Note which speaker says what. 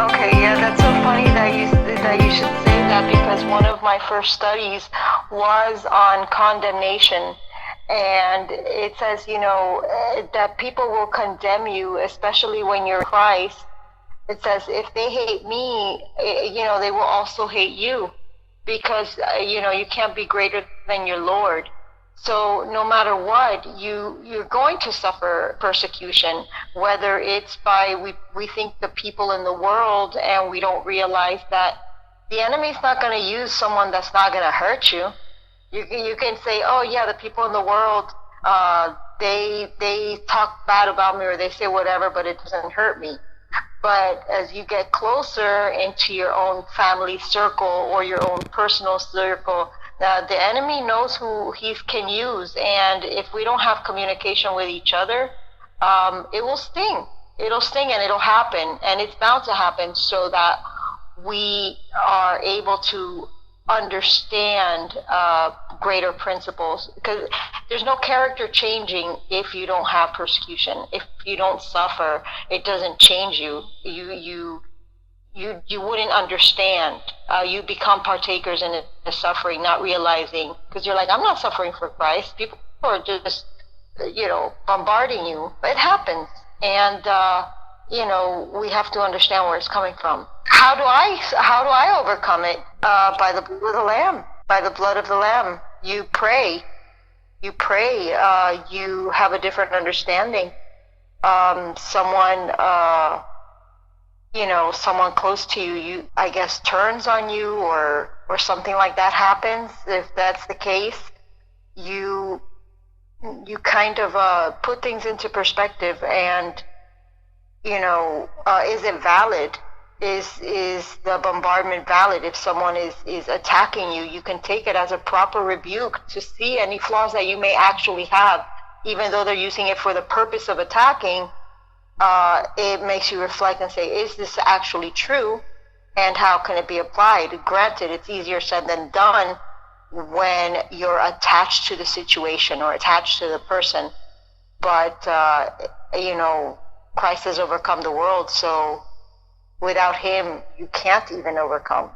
Speaker 1: Okay, yeah, that's so funny that you should say that, because one of my first studies was on condemnation, and it says, that people will condemn you, especially when you're in Christ. It says if they hate me, they will also hate you, because you can't be greater than your Lord. So no matter what, you're going to suffer persecution, whether it's by we think the people in the world, and we don't realize that the enemy's not going to use someone that's not going to hurt you. You can say, oh yeah, the people in the world, they talk bad about me, or they say whatever, but it doesn't hurt me. But as you get closer into your own family circle or your own personal circle, the enemy knows who he can use. And if we don't have communication with each other, it will sting. It'll sting, and it'll happen. And it's bound to happen, so that we are able to understand greater principles, because there's no character changing if you don't have persecution. If you don't suffer, it doesn't change you. You wouldn't understand. You become partakers in the suffering, not realizing, because you're like, I'm not suffering for Christ. People are just bombarding you. It happens, and we have to understand where it's coming from. How do I overcome it? By the blood of the Lamb. By the blood of the Lamb. You pray. You pray. You have a different understanding. Someone close to you, I guess, turns on you, or something like that happens. If that's the case, you kind of put things into perspective, and is it valid? Is the bombardment valid? If someone is attacking you, you can take it as a proper rebuke to see any flaws that you may actually have, even though they're using it for the purpose of attacking. It makes you reflect and say, is this actually true, and how can it be applied? Granted, it's easier said than done when you're attached to the situation or attached to the person, but Christ has overcome the world, so without him, you can't even overcome.